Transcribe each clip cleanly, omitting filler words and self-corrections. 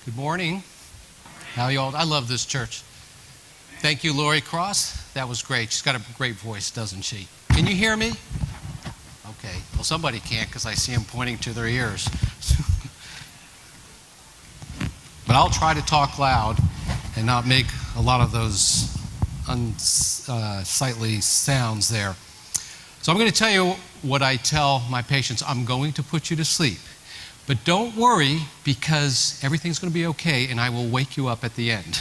Good morning. How are you all? I love this church. Thank you, Lori Cross. That was great. She's got a great voice, doesn't she? Can you hear me? Okay. Well, somebody can't because I see them pointing to their ears. But I'll try to talk loud and not make a lot of those unsightly sounds there. So I'm going to tell you what I tell my patients. I'm going to put you to sleep. But don't worry, because everything's going to be okay, and I will wake you up at the end.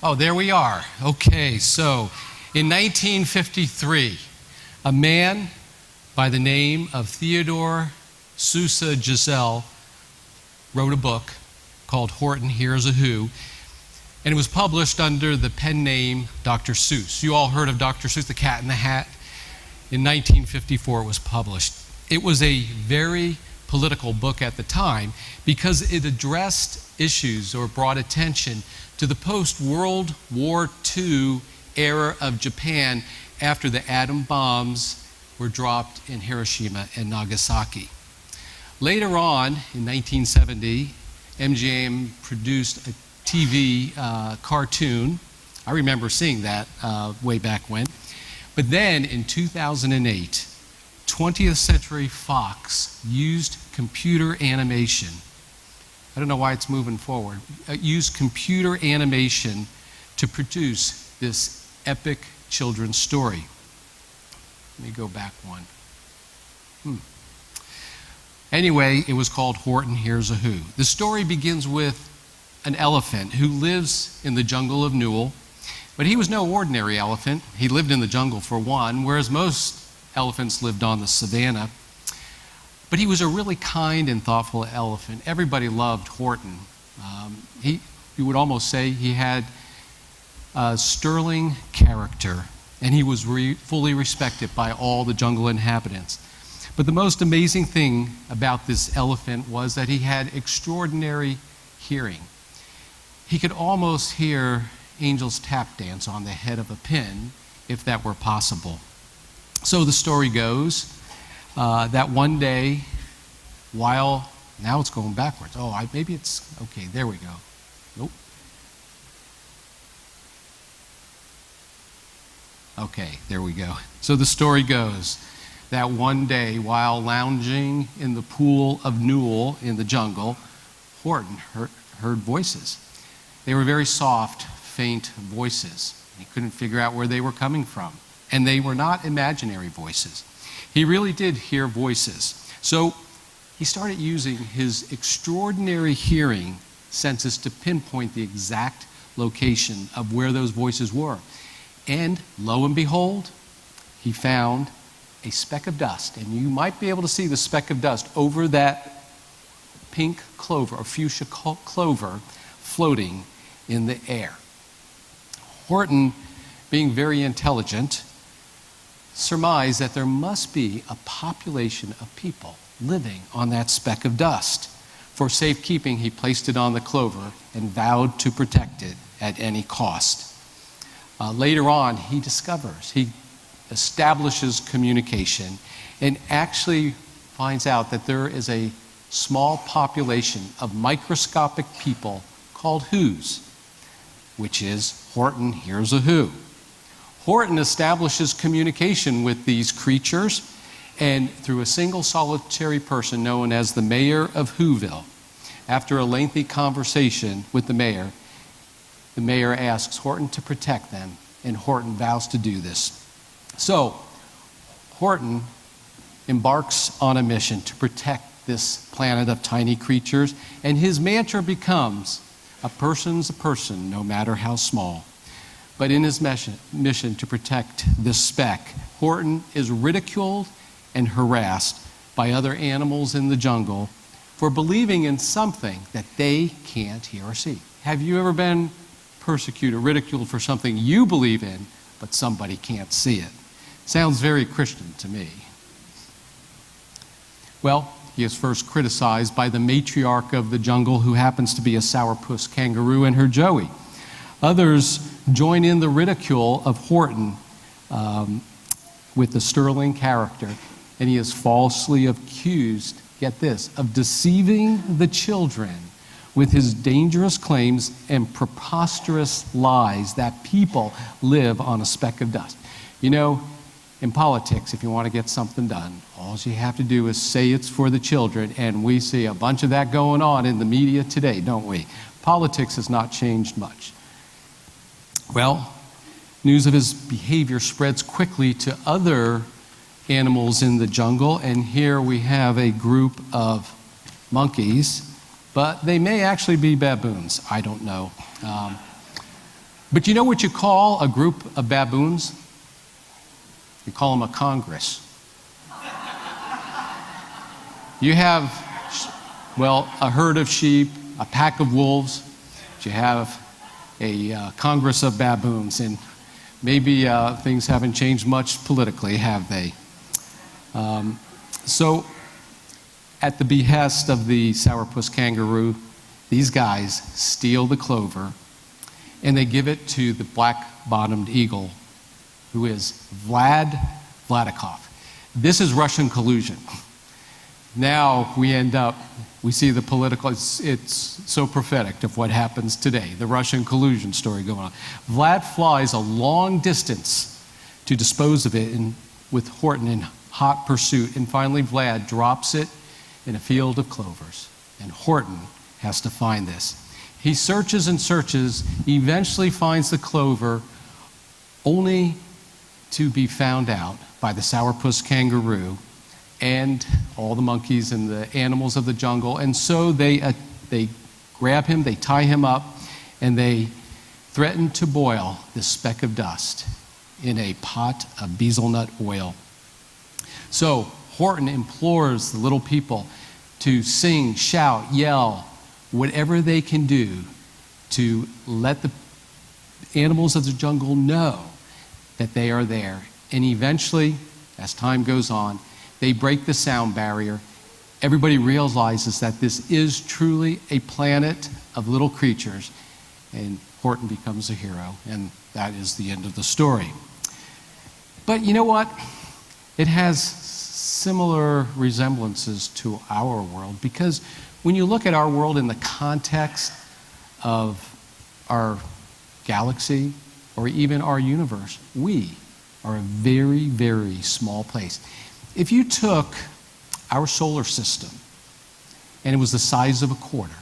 Oh, there we are. Okay, so in 1953, a man by the name of Theodore Sousa Giselle wrote a book called Horton Hears a Who, and it was published under the pen name Dr. Seuss. You all heard of Dr. Seuss, the Cat in the Hat? In 1954, it was published. It was a very political book at the time because it addressed issues or brought attention to the post-World War II era of Japan after the atom bombs were dropped in Hiroshima and Nagasaki. Later on, in 1970, MGM produced a TV cartoon. I remember seeing that way back when. But then in 2008, 20th Century Fox used computer animation. I don't know why it's moving forward. Used computer animation to produce this epic children's story. Let me go back one. Anyway, it was called Horton Hears a Who. The story begins with an elephant who lives in the jungle of Newell. But he was no ordinary elephant. He lived in the jungle for one, whereas most elephants lived on the savannah. But he was a really kind and thoughtful elephant. Everybody loved Horton. You would almost say he had a sterling character, and he was fully respected by all the jungle inhabitants. But the most amazing thing about this elephant was that he had extraordinary hearing. He could almost hear angels tap dance on the head of a pin, if that were possible. So the story goes that one day, while, now it's going backwards. Maybe it's, okay, there we go. Nope. Okay, there we go. So the story goes that one day, while lounging in the pool of Newell in the jungle, Horton heard voices. They were very soft, faint voices. He couldn't figure out where they were coming from. And they were not imaginary voices. He really did hear voices. So he started using his extraordinary hearing senses to pinpoint the exact location of where those voices were. And lo and behold, he found a speck of dust. And you might be able to see the speck of dust over that pink clover, or fuchsia clover, floating in the air. Horton, being very intelligent, surmised that there must be a population of people living on that speck of dust. For safekeeping, he placed it on the clover and vowed to protect it at any cost. Later on, he establishes communication and actually finds out that there is a small population of microscopic people called whos, which is Horton Hears a Who. Horton establishes communication with these creatures, and through a single solitary person known as the mayor of Whoville. After a lengthy conversation with the mayor asks Horton to protect them, and Horton vows to do this. So, Horton embarks on a mission to protect this planet of tiny creatures, and his mantra becomes, "A person's a person, no matter how small." But in his mission to protect this speck, Horton is ridiculed and harassed by other animals in the jungle for believing in something that they can't hear or see. Have you ever been persecuted, ridiculed for something you believe in, but somebody can't see it? Sounds very Christian to me. Well, he is first criticized by the matriarch of the jungle, who happens to be a sourpuss kangaroo and her joey. Others join in the ridicule of Horton with the sterling character and he is falsely accused, get this, of deceiving the children with his dangerous claims and preposterous lies that people live on a speck of dust. You know, in politics, if you want to get something done, all you have to do is say it's for the children, and we see a bunch of that going on in the media today, don't we? Politics has not changed much. Well, news of his behavior spreads quickly to other animals in the jungle, and here we have a group of monkeys, but they may actually be baboons. I don't know. But you know what you call a group of baboons? You call them a congress. You have, well, a herd of sheep, a pack of wolves. You have a congress of baboons, and maybe things haven't changed much politically, have they? So, at the behest of the sourpuss kangaroo, these guys steal the clover, and they give it to the black-bottomed eagle, who is Vladikov. This is Russian collusion. Now we see the political, it's so prophetic of what happens today, the Russian collusion story going on. Vlad flies a long distance to dispose of it with Horton in hot pursuit, and finally Vlad drops it in a field of clovers, and Horton has to find this. He searches and searches, eventually finds the clover, only to be found out by the sourpuss kangaroo and all the monkeys and the animals of the jungle. And so they grab him, they tie him up, and they threaten to boil this speck of dust in a pot of hazelnut oil. So Horton implores the little people to sing, shout, yell, whatever they can do to let the animals of the jungle know that they are there. And eventually, as time goes on, they break the sound barrier. Everybody realizes that this is truly a planet of little creatures, and Horton becomes a hero, and that is the end of the story. But you know what? It has similar resemblances to our world, because when you look at our world in the context of our galaxy or even our universe, we are a very, very small place. If you took our solar system and it was the size of a quarter,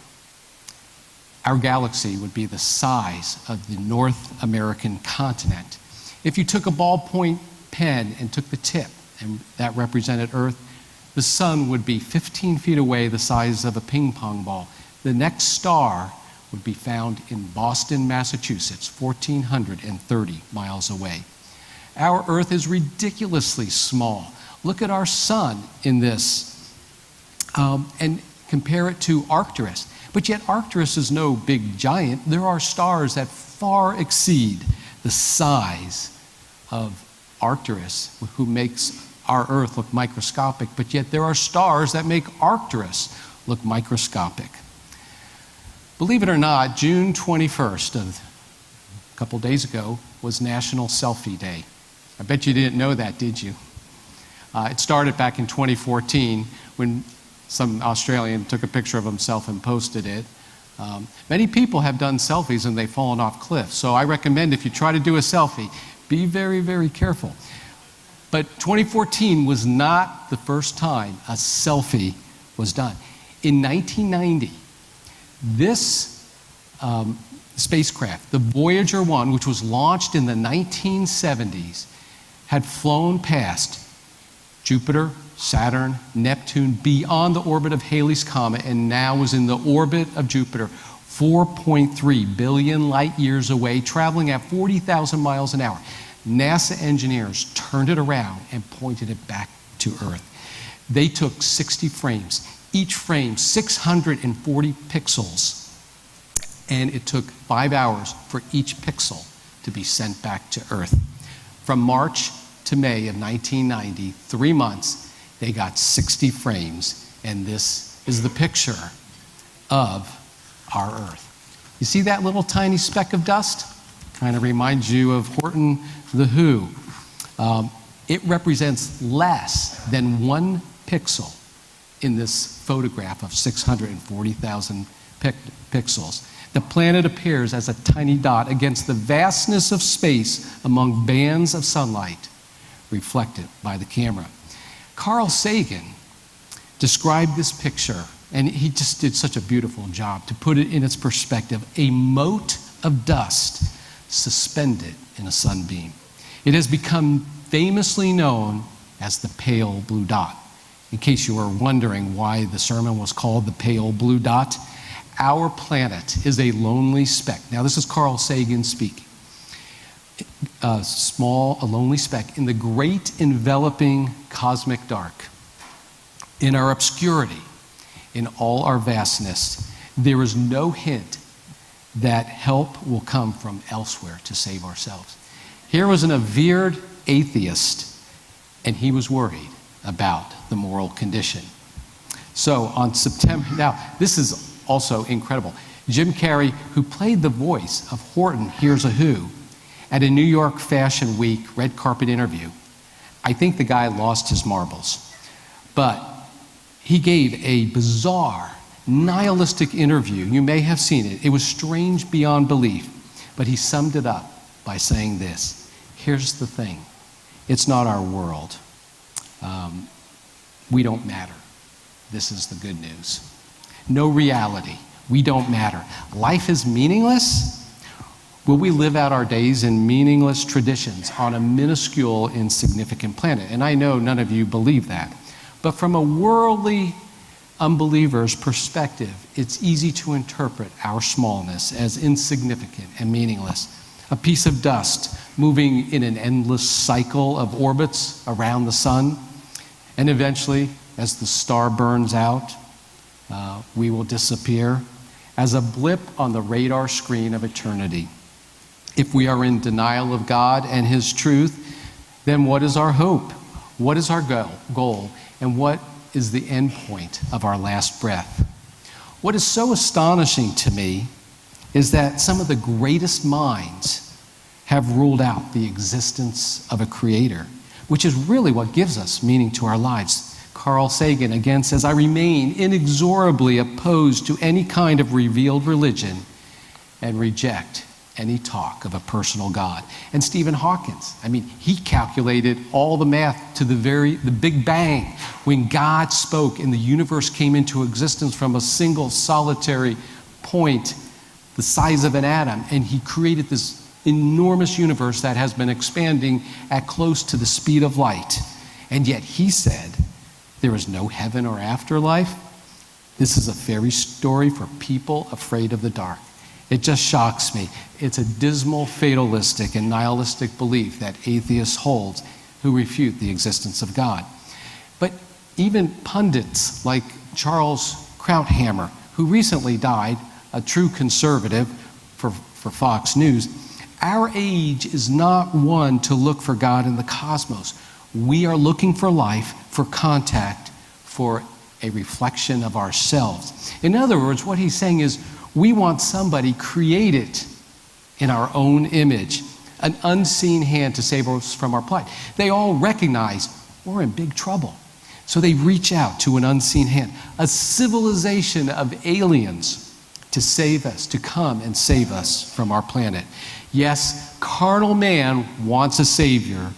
our galaxy would be the size of the North American continent. If you took a ballpoint pen and took the tip, and that represented Earth, the sun would be 15 feet away, the size of a ping pong ball. The next star would be found in Boston, Massachusetts, 1,430 miles away. Our Earth is ridiculously small. Look at our sun in this and compare it to Arcturus. But yet Arcturus is no big giant. There are stars that far exceed the size of Arcturus, who makes our Earth look microscopic, but yet there are stars that make Arcturus look microscopic. Believe it or not, June 21st, a couple days ago, was National Selfie Day. I bet you didn't know that, did you? It started back in 2014 when some Australian took a picture of himself and posted it. Many people have done selfies and they've fallen off cliffs, so I recommend if you try to do a selfie, be very, very careful. But 2014 was not the first time a selfie was done. In 1990, this spacecraft, the Voyager 1, which was launched in the 1970s, had flown past Jupiter, Saturn, Neptune, beyond the orbit of Halley's Comet, and now was in the orbit of Jupiter, 4.3 billion light years away, traveling at 40,000 miles an hour. NASA engineers turned it around and pointed it back to Earth. They took 60 frames, each frame 640 pixels, and it took 5 hours for each pixel to be sent back to Earth. From March to May of 1990, 3 months, they got 60 frames, and this is the picture of our Earth. You see that little tiny speck of dust? Kind of reminds you of Horton the Who. It represents less than 1 pixel in this photograph of 640,000 pixels. The planet appears as a tiny dot against the vastness of space among bands of sunlight reflected by the camera. Carl Sagan described this picture, and he just did such a beautiful job to put it in its perspective: a mote of dust suspended in a sunbeam. It has become famously known as the pale blue dot. In case you were wondering why the sermon was called the pale blue dot, our planet is a lonely speck. Now, this is Carl Sagan speaking. A lonely speck in the great enveloping cosmic dark. In our obscurity, in all our vastness, there is no hint that help will come from elsewhere to save ourselves. Here was an averred atheist, and he was worried about the moral condition. So on September, now this is also incredible. Jim Carrey, who played the voice of Horton, Here's a Who, at a New York Fashion Week red carpet interview, I think the guy lost his marbles. But he gave a bizarre, nihilistic interview. You may have seen it. It was strange beyond belief. But he summed it up by saying this: here's the thing. It's not our world. We don't matter. This is the good news. No reality. We don't matter. Life is meaningless. Will we live out our days in meaningless traditions on a minuscule, insignificant planet? And I know none of you believe that. But from a worldly unbeliever's perspective, it's easy to interpret our smallness as insignificant and meaningless. A piece of dust moving in an endless cycle of orbits around the sun. And eventually, as the star burns out, we will disappear as a blip on the radar screen of eternity. If we are in denial of God and His truth, then what is our hope? What is our goal? And what is the end point of our last breath? What is so astonishing to me is that some of the greatest minds have ruled out the existence of a creator, which is really what gives us meaning to our lives. Carl Sagan again says, I remain inexorably opposed to any kind of revealed religion and reject any talk of a personal God. And Stephen Hawkins, he calculated all the math to the Big Bang. When God spoke and the universe came into existence from a single solitary point, the size of an atom, and He created this enormous universe that has been expanding at close to the speed of light. And yet He said, there is no heaven or afterlife. This is a fairy story for people afraid of the dark. It just shocks me. It's a dismal, fatalistic, and nihilistic belief that atheists hold who refute the existence of God. But even pundits like Charles Krauthammer, who recently died, a true conservative for Fox News, our age is not one to look for God in the cosmos. We are looking for life, for contact, for a reflection of ourselves. In other words, what he's saying is, we want somebody created in our own image, an unseen hand to save us from our plight. They all recognize we're in big trouble. So they reach out to an unseen hand, a civilization of aliens to save us, to come and save us from our planet. Yes, carnal man wants a savior,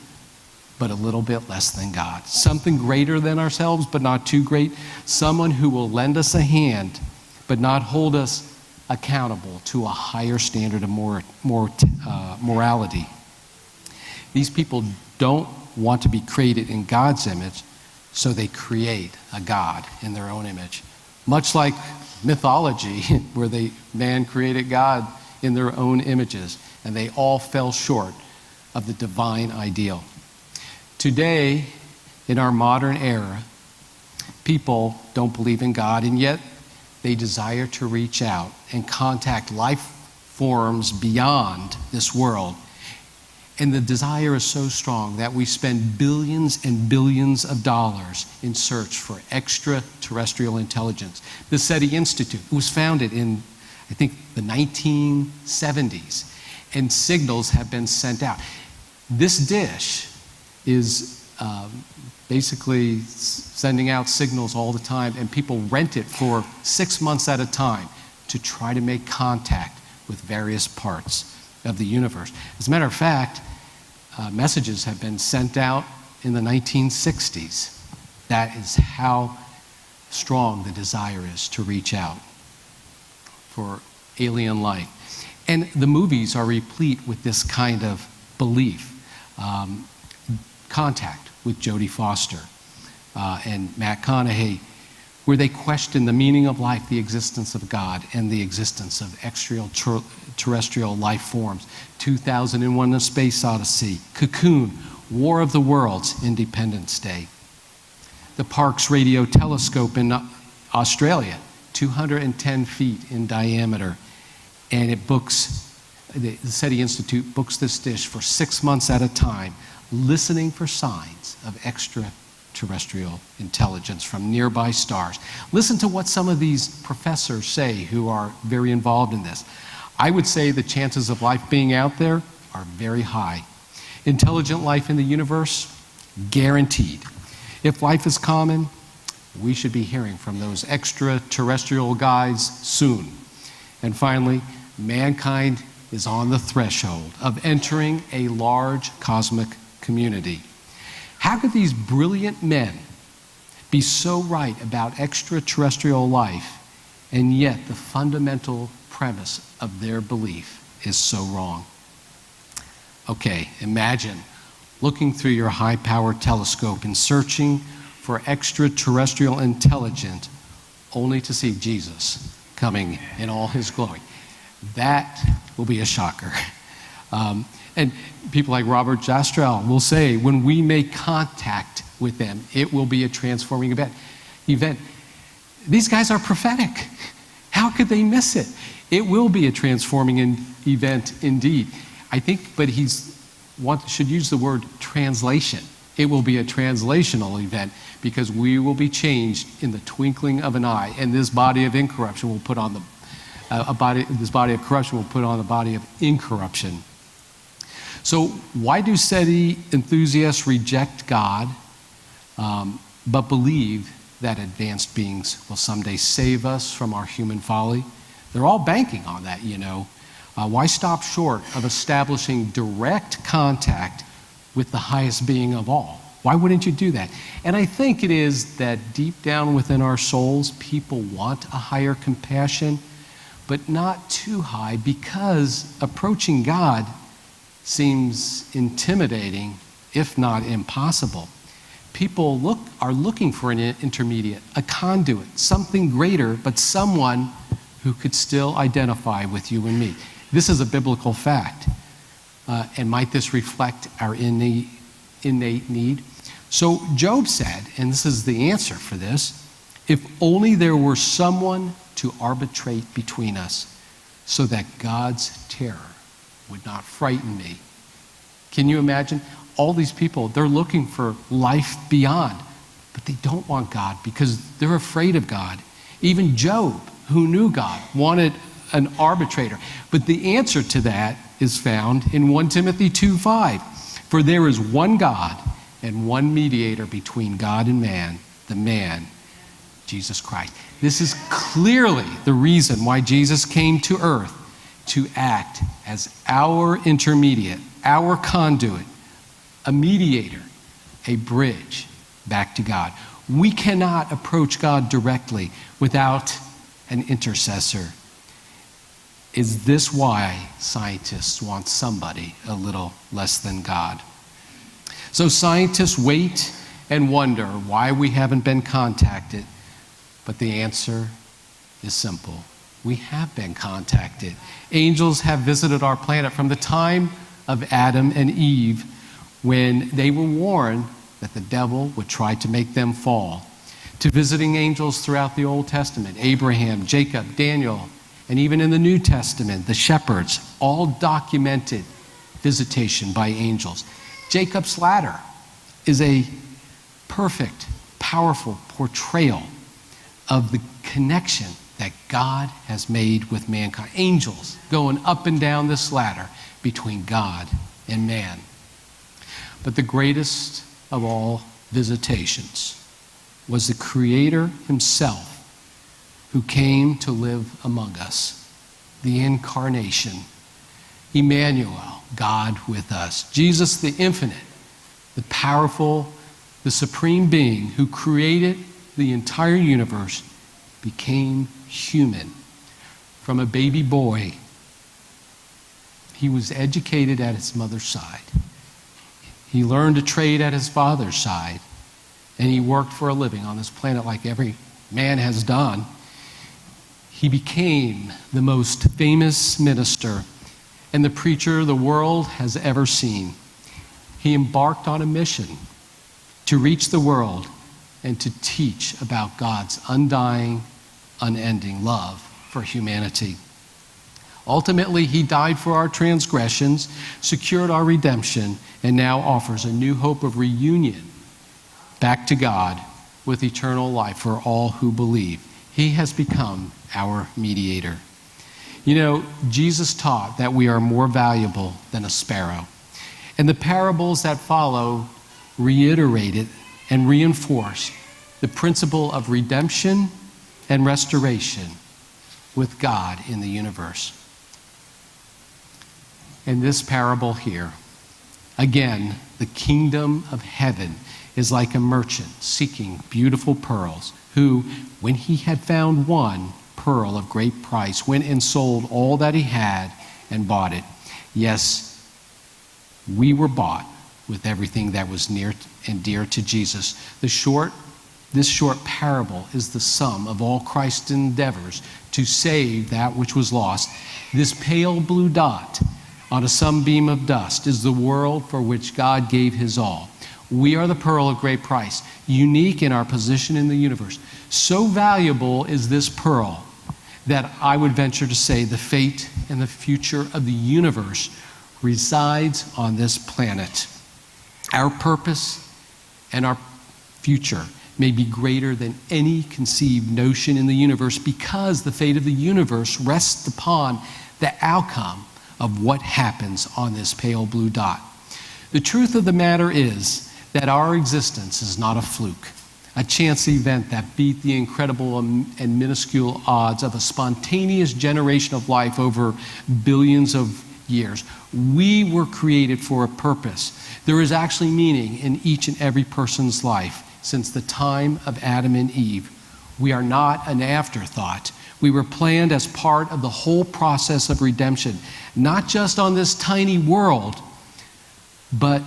but a little bit less than God. Something greater than ourselves, but not too great. Someone who will lend us a hand, but not hold us accountable to a higher standard of morality. These people don't want to be created in God's image, so they create a God in their own image. Much like mythology, where man created God in their own images, and they all fell short of the divine ideal. Today, in our modern era, people don't believe in God, and yet they desire to reach out and contact life forms beyond this world. And the desire is so strong that we spend billions and billions of dollars in search for extraterrestrial intelligence. The SETI Institute was founded in, I think, the 1970s, and signals have been sent out. This dish is basically sending out signals all the time, and people rent it for 6 months at a time to try to make contact with various parts of the universe. As a matter of fact, messages have been sent out in the 1960s. That is how strong the desire is to reach out for alien life. And the movies are replete with this kind of belief. Contact with Jodie Foster and Matt Conaughey, where they question the meaning of life, the existence of God, and the existence of extraterrestrial life forms. 2001: A Space Odyssey, Cocoon, War of the Worlds, Independence Day. The Parkes Radio Telescope in Australia, 210 feet in diameter, and it books, the SETI Institute books this dish for 6 months at a time, listening for signs of extraterrestrial intelligence from nearby stars. Listen to what some of these professors say who are very involved in this. I would say the chances of life being out there are very high. Intelligent life in the universe, guaranteed. If life is common, we should be hearing from those extraterrestrial guys soon. And finally, mankind is on the threshold of entering a large cosmic community. How could these brilliant men be so right about extraterrestrial life, and yet the fundamental premise of their belief is so wrong? Okay, imagine looking through your high-powered telescope and searching for extraterrestrial intelligence only to see Jesus coming in all his glory. That will be a shocker. And people like Robert Jastrow will say, when we make contact with them, it will be a transforming event. These guys are prophetic. How could they miss it? It will be a transforming event indeed. I think, but should use the word translation. It will be a translational event because we will be changed in the twinkling of an eye, and this body of incorruption will put on this body of corruption will put on the body of incorruption. So why do SETI enthusiasts reject God, but believe that advanced beings will someday save us from our human folly? They're all banking on that, you know. Why stop short of establishing direct contact with the highest being of all? Why wouldn't you do that? And I think it is that deep down within our souls, people want a higher compassion, but not too high, because approaching God seems intimidating, if not impossible. People are looking for an intermediate, a conduit, something greater, but someone who could still identify with you and me. This is a biblical fact. And might this reflect our innate need? So Job said, and this is the answer for this, if only there were someone to arbitrate between us so that God's terror would not frighten me. Can you imagine? All these people, they're looking for life beyond, but they don't want God because they're afraid of God. Even Job, who knew God, wanted an arbitrator. But the answer to that is found in 1 Timothy 2:5. For there is one God and one mediator between God and man, the man, Jesus Christ. This is clearly the reason why Jesus came to earth, to act as our intermediate, our conduit, a mediator, a bridge back to God. We cannot approach God directly without an intercessor. Is this why scientists want somebody a little less than God? So scientists wait and wonder why we haven't been contacted, but the answer is simple. We have been contacted. Angels have visited our planet from the time of Adam and Eve, when they were warned that the devil would try to make them fall, to visiting angels throughout the Old Testament, Abraham, Jacob, Daniel, and even in the New Testament, the shepherds, all documented visitation by angels. Jacob's ladder is a perfect, powerful portrayal of the connection that God has made with mankind. Angels going up and down this ladder between God and man. But the greatest of all visitations was the Creator himself who came to live among us, the Incarnation, Emmanuel, God with us. Jesus, the infinite, the powerful, the supreme being who created the entire universe, became human. From a baby boy, he was educated at his mother's side. He learned a trade at his father's side, and he worked for a living on this planet like every man has done. He became the most famous minister and the preacher the world has ever seen. He embarked on a mission to reach the world and to teach about God's undying, unending love for humanity. Ultimately, he died for our transgressions, secured our redemption, and now offers a new hope of reunion back to God with eternal life for all who believe. He has become our mediator. You know, Jesus taught that we are more valuable than a sparrow. And the parables that follow reiterated and reinforced the principle of redemption and restoration with God in the universe. In this parable here, again, the kingdom of heaven is like a merchant seeking beautiful pearls, who, when he had found one pearl of great price, went and sold all that he had and bought it. Yes, we were bought with everything that was near and dear to Jesus. This short parable is the sum of all Christ's endeavors to save that which was lost. This pale blue dot on a sunbeam of dust is the world for which God gave his all. We are the pearl of great price, unique in our position in the universe. So valuable is this pearl that I would venture to say the fate and the future of the universe resides on this planet. Our purpose and our future may be greater than any conceived notion in the universe, because the fate of the universe rests upon the outcome of what happens on this pale blue dot. The truth of the matter is that our existence is not a fluke, a chance event that beat the incredible and minuscule odds of a spontaneous generation of life over billions of years. We were created for a purpose. There is actually meaning in each and every person's life since the time of Adam and Eve. We are not an afterthought. We were planned as part of the whole process of redemption, not just on this tiny world, but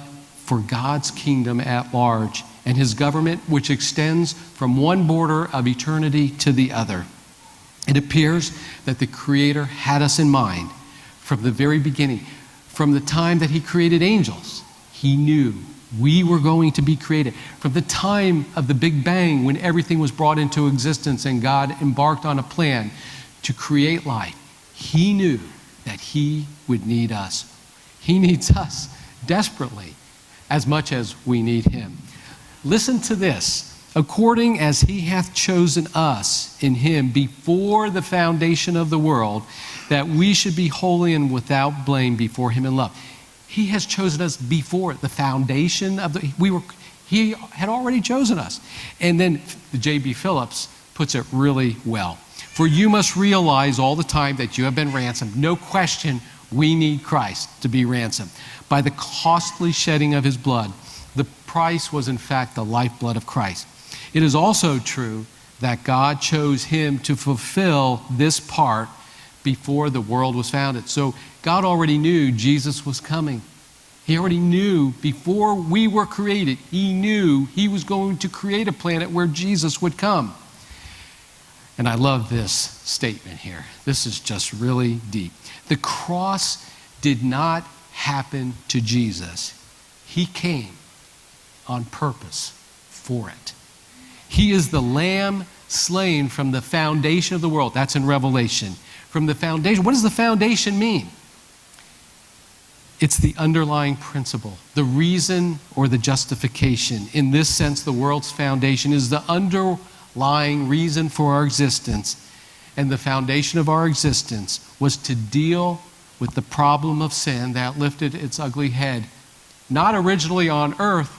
for God's kingdom at large and his government, which extends from one border of eternity to the other. It appears that the Creator had us in mind from the very beginning. From the time that he created angels, he knew we were going to be created. From the time of the Big Bang, when everything was brought into existence and God embarked on a plan to create life, he knew that he would need us. He needs us desperately, as much as we need him. Listen to this. According as he hath chosen us in him before the foundation of the world, that we should be holy and without blame before him in love. He has chosen us before the foundation of he had already chosen us. And then the J.B. Phillips puts it really well. For you must realize all the time that you have been ransomed. No question, we need Christ to be ransomed. By the costly shedding of his blood, the price was in fact the lifeblood of Christ. It is also true that God chose him to fulfill this part before the world was founded. So God already knew Jesus was coming. He already knew before we were created, he knew he was going to create a planet where Jesus would come. And I love this statement here. This is just really deep. The cross did not happen to Jesus. He came on purpose for it. He is the Lamb slain from the foundation of the world. That's in Revelation. From the foundation. What does the foundation mean? It's the underlying principle, the reason or the justification. In this sense, the world's foundation is the underlying reason for our existence. And the foundation of our existence was to deal with the problem of sin that lifted its ugly head, not originally on earth,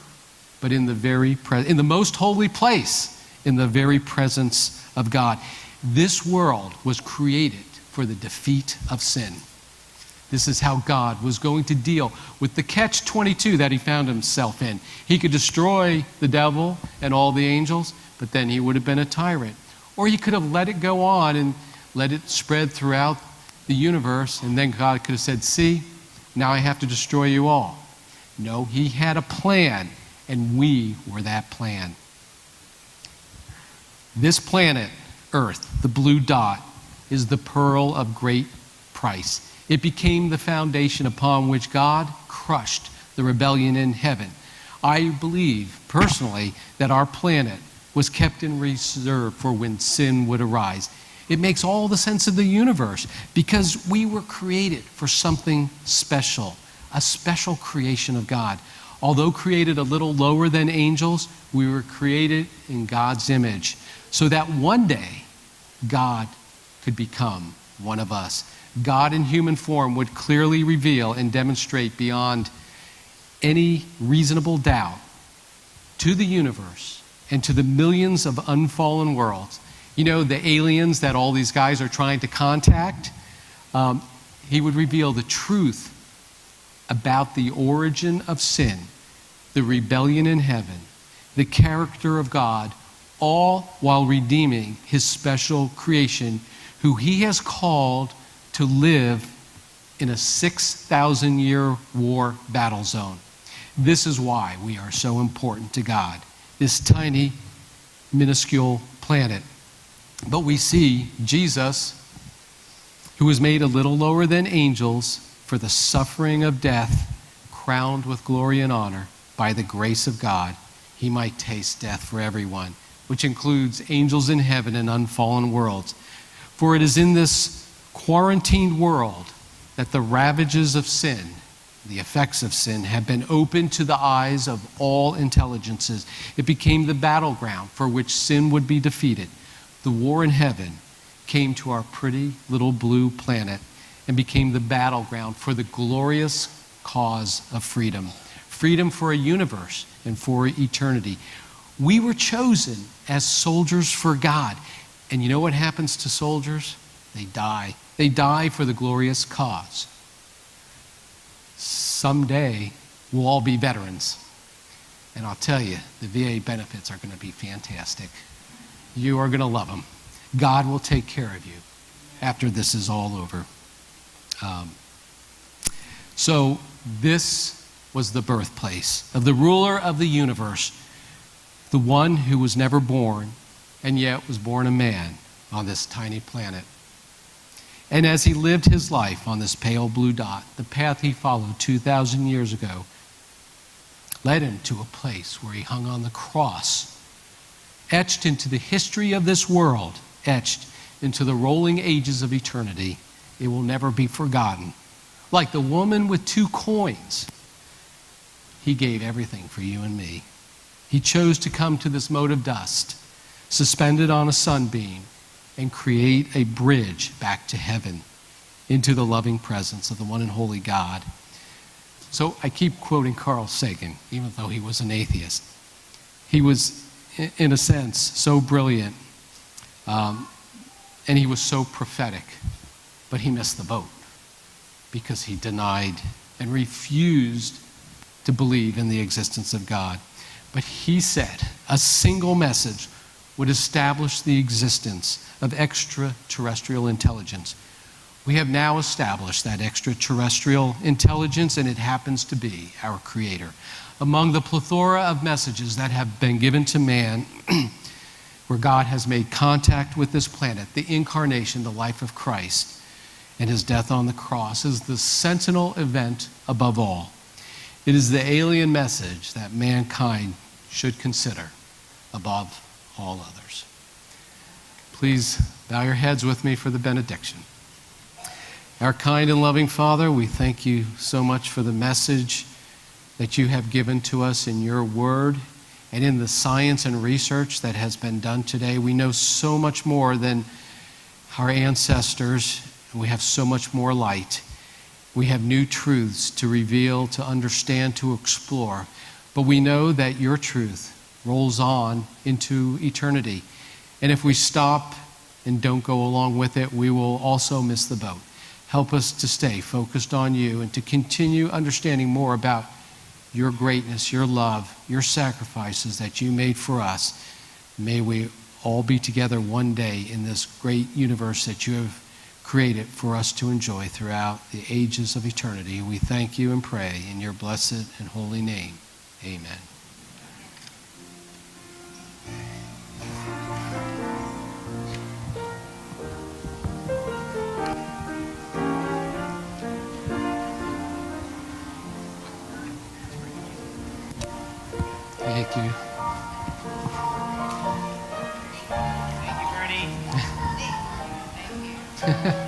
but in the most holy place, in the very presence of God. This world was created for the defeat of sin. This is how God was going to deal with the catch-22 that he found himself in. He could destroy the devil and all the angels, but then he would have been a tyrant. Or he could have let it go on and let it spread throughout the universe, and then God could have said, see, now I have to destroy you all. No, he had a plan, and we were that plan. This planet, Earth, the blue dot, is the pearl of great price. It became the foundation upon which God crushed the rebellion in heaven. I believe, personally, that our planet was kept in reserve for when sin would arise. It makes all the sense of the universe because we were created for something special, a special creation of God. Although created a little lower than angels, we were created in God's image so that one day God could become one of us. God in human form would clearly reveal and demonstrate beyond any reasonable doubt to the universe and to the millions of unfallen worlds. You know, the aliens that all these guys are trying to contact, he would reveal the truth about the origin of sin, the rebellion in heaven, the character of God, all while redeeming his special creation, who he has called to live in a 6,000-year war battle zone. This is why we are so important to God, this tiny, minuscule planet. But we see Jesus, who was made a little lower than angels for the suffering of death, crowned with glory and honor by the grace of God, he might taste death for everyone, which includes angels in heaven and unfallen worlds. For it is in this quarantined world that the ravages of sin, the effects of sin, have been opened to the eyes of all intelligences. It became the battleground for which sin would be defeated. The war in heaven came to our pretty little blue planet and became the battleground for the glorious cause of freedom. Freedom for a universe and for eternity. We were chosen as soldiers for God. And you know what happens to soldiers? They die. They die for the glorious cause. Someday, we'll all be veterans. And I'll tell you, the VA benefits are going to be fantastic. You are going to love them. God will take care of you after this is all over. So this was the birthplace of the ruler of the universe, the one who was never born and yet was born a man on this tiny planet. And as he lived his life on this pale blue dot, the path he followed 2,000 years ago led him to a place where he hung on the cross, etched into the history of this world, etched into the rolling ages of eternity. It will never be forgotten. Like the woman with 2 coins, he gave everything for you and me. He chose to come to this mote of dust, suspended on a sunbeam, and create a bridge back to heaven, into the loving presence of the one and holy God. So I keep quoting Carl Sagan, even though he was an atheist. He was, in a sense, so brilliant, and he was so prophetic, but he missed the boat because he denied and refused to believe in the existence of God. But he said a single message would establish the existence of extraterrestrial intelligence. We have now established that extraterrestrial intelligence, and it happens to be our Creator. Among the plethora of messages that have been given to man, where God has made contact with this planet, the incarnation, the life of Christ, and his death on the cross is the sentinel event above all. It is the alien message that mankind should consider above all others. Please bow your heads with me for the benediction. Our kind and loving Father, we thank you so much for the message that you have given to us in your word and in the science and research that has been done today. We know so much more than our ancestors, and we have so much more light. We have new truths to reveal, to understand, to explore. But we know that your truth rolls on into eternity. And if we stop and don't go along with it, we will also miss the boat. Help us to stay focused on you and to continue understanding more about your greatness, your love, your sacrifices that you made for us. May we all be together one day in this great universe that you have created for us to enjoy throughout the ages of eternity. We thank you and pray in your blessed and holy name. Amen. Thank you. Thank you, Bernie. Thank you.